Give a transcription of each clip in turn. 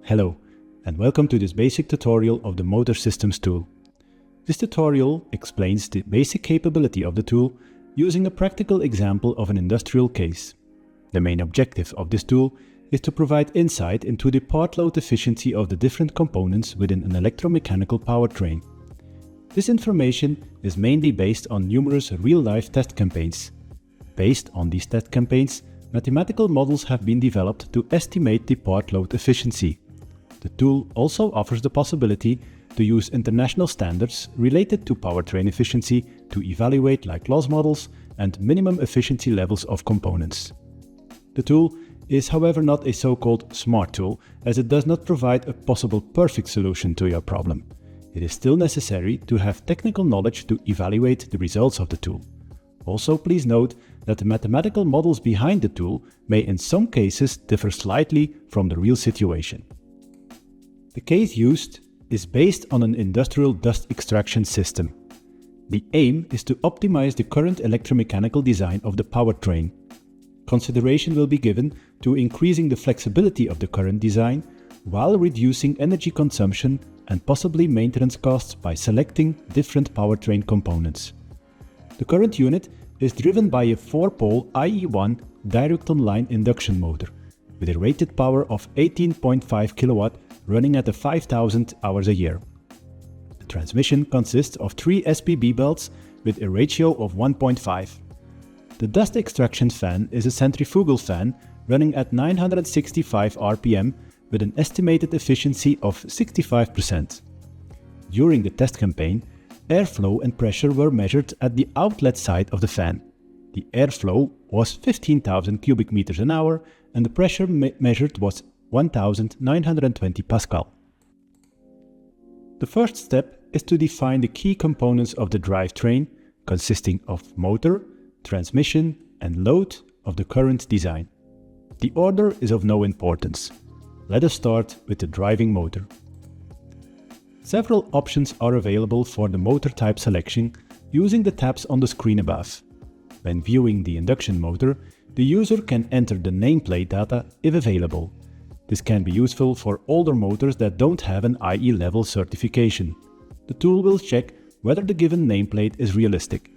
Hello, and welcome to this basic tutorial of the Motor Systems tool. This tutorial explains the basic capability of the tool using a practical example of an industrial case. The main objective of this tool is to provide insight into the part load efficiency of the different components within an electromechanical powertrain. This information is mainly based on numerous real-life test campaigns. Based on these test campaigns, mathematical models have been developed to estimate the part load efficiency. The tool also offers the possibility to use international standards related to powertrain efficiency to evaluate like-loss models and minimum efficiency levels of components. The tool is, however, not a so-called smart tool, as it does not provide a possible perfect solution to your problem. It is still necessary to have technical knowledge to evaluate the results of the tool. Also, please note that the mathematical models behind the tool may in some cases differ slightly from the real situation. The case used is based on an industrial dust extraction system. The aim is to optimize the current electromechanical design of the powertrain. Consideration will be given to increasing the flexibility of the current design while reducing energy consumption and possibly maintenance costs by selecting different powertrain components. The current unit is driven by a 4-pole IE1 direct-on-line induction motor with a rated power of 18.5 kW running at 5,000 hours a year. The transmission consists of 3 SPB belts with a ratio of 1.5. The dust extraction fan is a centrifugal fan running at 965 RPM with an estimated efficiency of 65%. During the test campaign, airflow and pressure were measured at the outlet side of the fan. The airflow was 15,000 cubic meters an hour and the pressure measured was 1920 Pascal. The first step is to define the key components of the drivetrain, consisting of motor, transmission and load of the current design. The order is of no importance. Let us start with the driving motor. Several options are available for the motor type selection using the tabs on the screen above. When viewing the induction motor, the user can enter the nameplate data if available. This can be useful for older motors that don't have an IE level certification. The tool will check whether the given nameplate is realistic.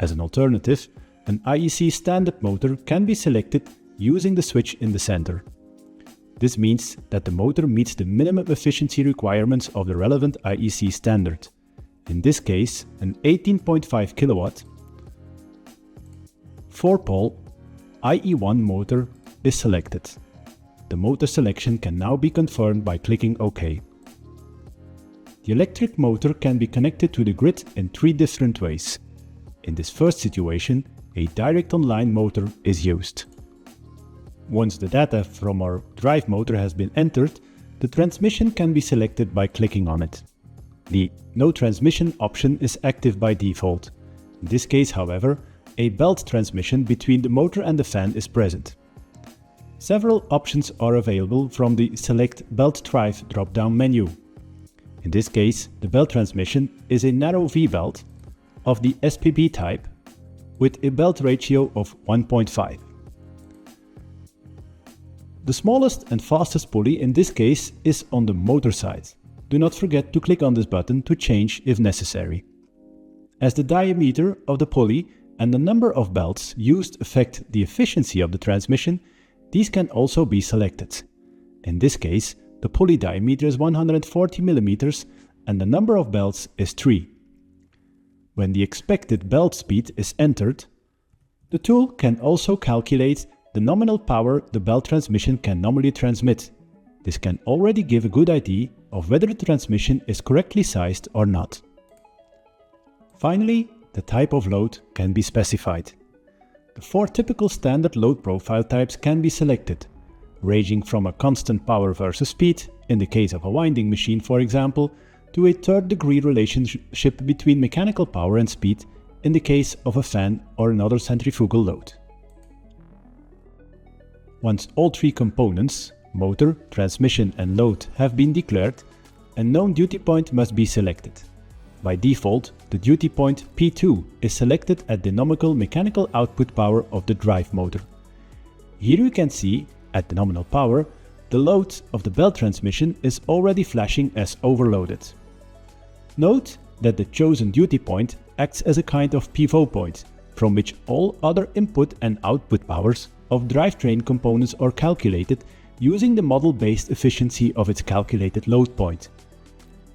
As an alternative, an IEC standard motor can be selected using the switch in the center. This means that the motor meets the minimum efficiency requirements of the relevant IEC standard. In this case, an 18.5 kW 4-pole IE1 motor is selected. The motor selection can now be confirmed by clicking OK. The electric motor can be connected to the grid in 3 different ways. In this first situation, a direct-on-line motor is used. Once the data from our drive motor has been entered, the transmission can be selected by clicking on it. The No Transmission option is active by default. In this case, however, a belt transmission between the motor and the fan is present. Several options are available from the Select Belt Drive drop-down menu. In this case, the belt transmission is a narrow V-belt of the SPB type with a belt ratio of 1.5. The smallest and fastest pulley in this case is on the motor side. Do not forget to click on this button to change if necessary. As the diameter of the pulley and the number of belts used affect the efficiency of the transmission, these can also be selected. In this case, the pulley diameter is 140 mm and the number of belts is 3. When the expected belt speed is entered, the tool can also calculate the nominal power the belt transmission can normally transmit. This can already give a good idea of whether the transmission is correctly sized or not. Finally, the type of load can be specified. The 4 typical standard load profile types can be selected, ranging from a constant power versus speed, in the case of a winding machine for example, to a third-degree relationship between mechanical power and speed, in the case of a fan or another centrifugal load. Once all 3 components, motor, transmission and load, have been declared, a known duty point must be selected. By default, the duty point P2 is selected at the nominal mechanical output power of the drive motor. Here you can see, at the nominal power, the load of the belt transmission is already flashing as overloaded. Note that the chosen duty point acts as a kind of pivot point, from which all other input and output powers of drivetrain components are calculated using the model-based efficiency of its calculated load point.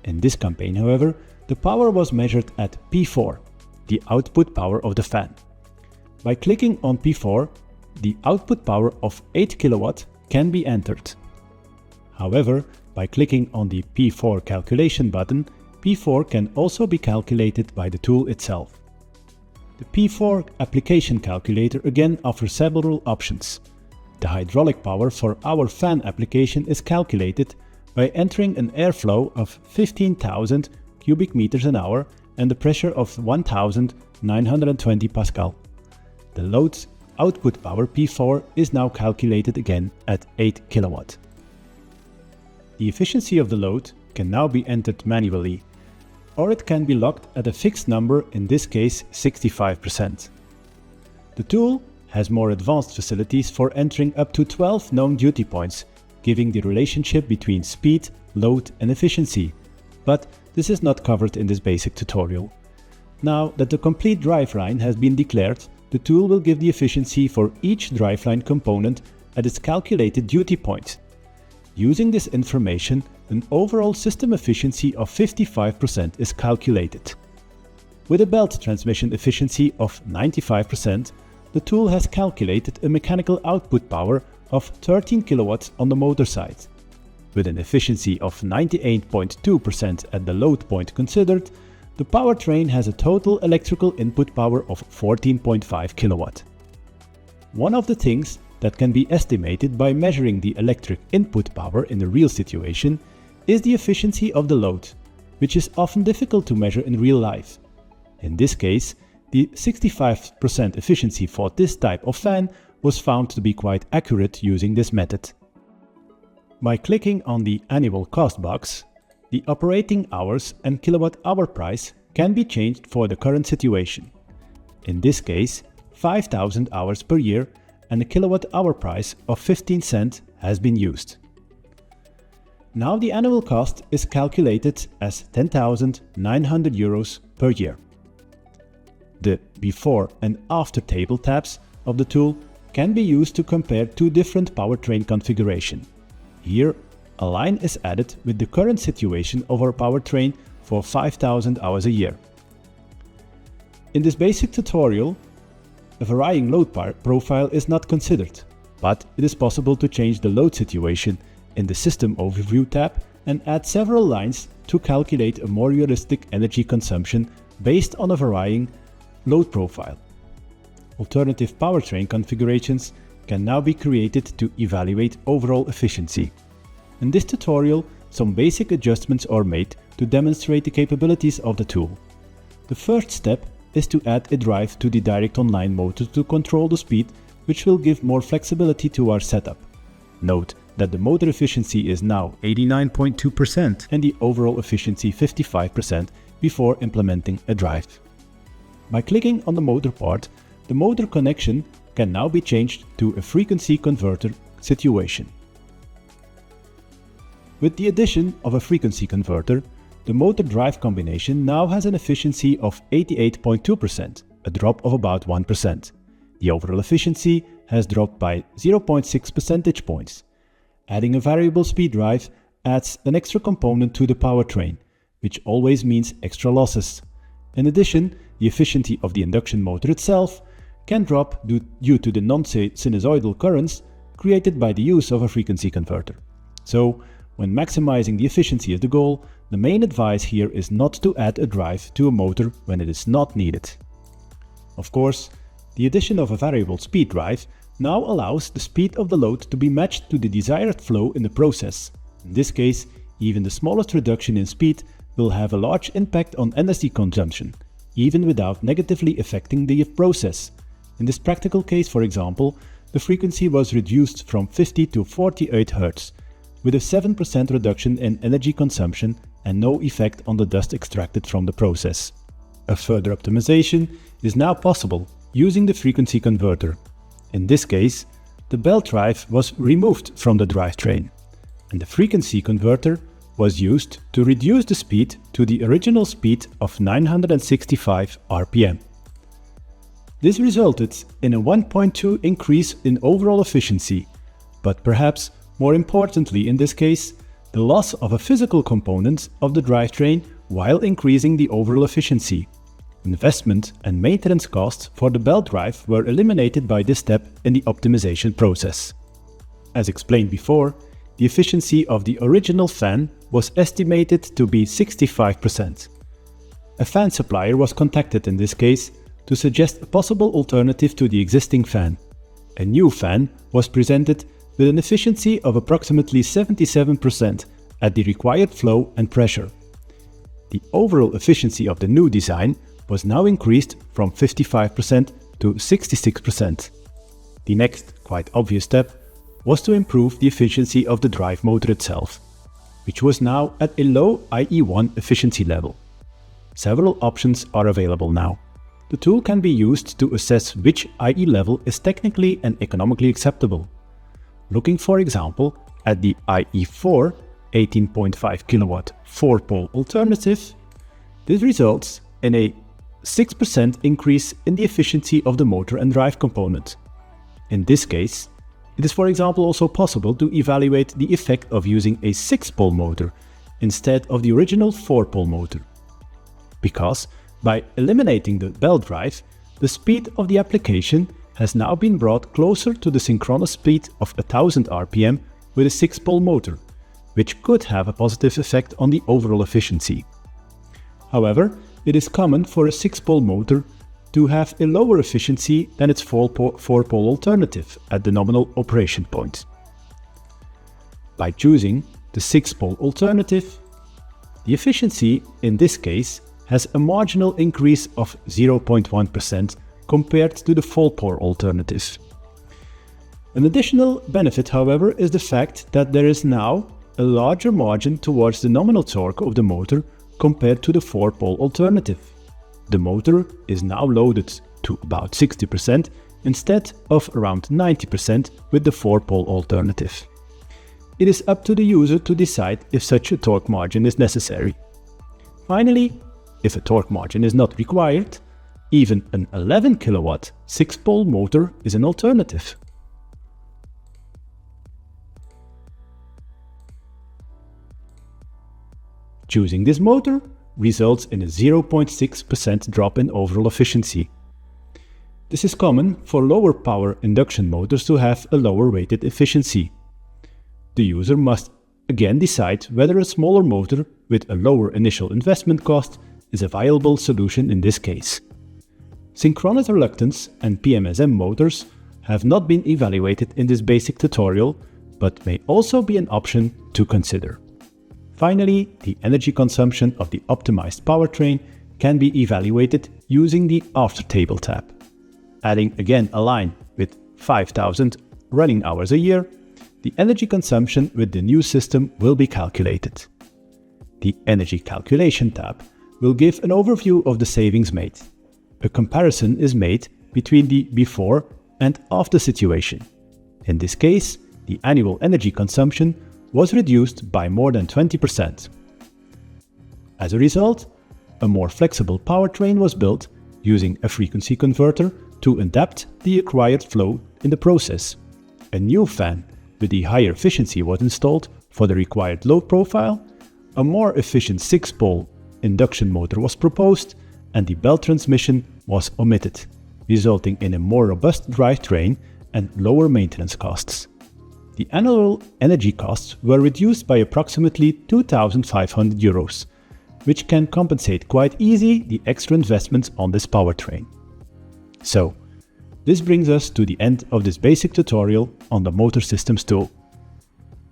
In this campaign, however, the power was measured at P4, the output power of the fan. By clicking on P4, the output power of 8 kW can be entered. However, by clicking on the P4 calculation button, P4 can also be calculated by the tool itself. The P4 application calculator again offers several options. The hydraulic power for our fan application is calculated by entering an airflow of 15,000 cubic meters an hour and the pressure of 1,920 Pascal. The load's output power P4 is now calculated again at 8 kW. The efficiency of the load can now be entered manually, or it can be locked at a fixed number, in this case 65%. The tool has more advanced facilities for entering up to 12 known duty points, giving the relationship between speed, load and efficiency, but this is not covered in this basic tutorial. Now that the complete driveline has been declared, the tool will give the efficiency for each driveline component at its calculated duty point. Using this information, an overall system efficiency of 55% is calculated. With a belt transmission efficiency of 95%, the tool has calculated a mechanical output power of 13 kW on the motor side. With an efficiency of 98.2% at the load point considered, the powertrain has a total electrical input power of 14.5 kW. One of the things that can be estimated by measuring the electric input power in the real situation is the efficiency of the load, which is often difficult to measure in real life. In this case, the 65% efficiency for this type of fan was found to be quite accurate using this method. By clicking on the annual cost box, the operating hours and kilowatt-hour price can be changed for the current situation. In this case, 5,000 hours per year and a kilowatt-hour price of 15 cents has been used. Now the annual cost is calculated as 10,900 euros per year. The before and after table tabs of the tool can be used to compare two different powertrain configurations. Here, a line is added with the current situation of our powertrain for 5,000 hours a year. In this basic tutorial, a varying load profile is not considered, but it is possible to change the load situation in the System Overview tab and add several lines to calculate a more realistic energy consumption based on a varying load profile. Alternative powertrain configurations can now be created to evaluate overall efficiency. In this tutorial, some basic adjustments are made to demonstrate the capabilities of the tool. The first step is to add a drive to the direct online motor to control the speed, which will give more flexibility to our setup. Note that the motor efficiency is now 89.2% and the overall efficiency 55% before implementing a drive. By clicking on the motor part, the motor connection can now be changed to a frequency converter situation. With the addition of a frequency converter, the motor drive combination now has an efficiency of 88.2%, a drop of about 1%. The overall efficiency has dropped by 0.6 percentage points. Adding a variable speed drive adds an extra component to the powertrain, which always means extra losses. In addition, the efficiency of the induction motor itself can drop due to the non-sinusoidal currents created by the use of a frequency converter. So, when maximizing the efficiency is the goal, the main advice here is not to add a drive to a motor when it is not needed. Of course, the addition of a variable speed drive now allows the speed of the load to be matched to the desired flow in the process. In this case, even the smallest reduction in speed will have a large impact on energy consumption, even without negatively affecting the process. In this practical case, for example, the frequency was reduced from 50 to 48 Hz, with a 7% reduction in energy consumption and no effect on the dust extracted from the process. A further optimization is now possible using the frequency converter. In this case, the belt drive was removed from the drivetrain. and the frequency converter was used to reduce the speed to the original speed of 965 RPM. This resulted in a 1.2 increase in overall efficiency, but perhaps more importantly in this case, the loss of a physical component of the drivetrain while increasing the overall efficiency. Investment and maintenance costs for the belt drive were eliminated by this step in the optimization process. As explained before, the efficiency of the original fan was estimated to be 65%. A fan supplier was contacted in this case to suggest a possible alternative to the existing fan. A new fan was presented with an efficiency of approximately 77% at the required flow and pressure. The overall efficiency of the new design was now increased from 55% to 66%. The next, quite obvious step was to improve the efficiency of the drive motor itself, which was now at a low IE1 efficiency level. Several options are available now. The tool can be used to assess which IE level is technically and economically acceptable. Looking for example at the IE4 18.5 kW 4-pole alternative, this results in a 6% increase in the efficiency of the motor and drive component. In this case, it is for example also possible to evaluate the effect of using a 6-pole motor instead of the original 4-pole motor. Because by eliminating the belt drive, the speed of the application has now been brought closer to the synchronous speed of 1000 RPM with a 6-pole motor, which could have a positive effect on the overall efficiency. However, it is common for a 6-pole motor to have a lower efficiency than its 4-pole alternative at the nominal operation point. By choosing the 6-pole alternative, the efficiency in this case has a marginal increase of 0.1% compared to the 4-pole alternative. An additional benefit, however, is the fact that there is now a larger margin towards the nominal torque of the motor compared to the 4-pole alternative. The motor is now loaded to about 60% instead of around 90% with the 4-pole alternative. It is up to the user to decide if such a torque margin is necessary. Finally, if a torque margin is not required, even an 11 kW 6-pole motor is an alternative. Choosing this motor results in a 0.6% drop in overall efficiency. This is common for lower power induction motors to have a lower weighted efficiency. The user must again decide whether a smaller motor with a lower initial investment cost is a viable solution in this case. Synchronous reluctance and PMSM motors have not been evaluated in this basic tutorial, but may also be an option to consider. Finally, the energy consumption of the optimized powertrain can be evaluated using the After Table tab. Adding again a line with 5,000 running hours a year, the energy consumption with the new system will be calculated. The Energy Calculation tab will give an overview of the savings made. A comparison is made between the before and after situation. In this case, the annual energy consumption was reduced by more than 20%. As a result, a more flexible powertrain was built using a frequency converter to adapt the acquired flow in the process. A new fan with the higher efficiency was installed for the required load profile, a more efficient 6-pole induction motor was proposed, and the belt transmission was omitted, resulting in a more robust drivetrain and lower maintenance costs. The annual energy costs were reduced by approximately 2,500 euros, which can compensate quite easily the extra investments on this powertrain. So, this brings us to the end of this basic tutorial on the motor systems tool.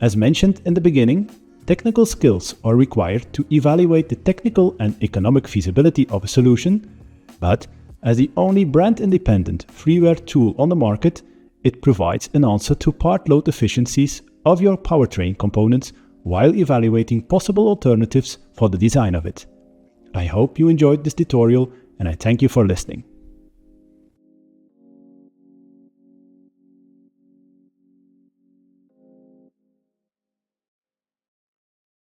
As mentioned in the beginning, technical skills are required to evaluate the technical and economic feasibility of a solution, but as the only brand-independent freeware tool on the market, it provides an answer to part load efficiencies of your powertrain components while evaluating possible alternatives for the design of it. I hope you enjoyed this tutorial and I thank you for listening.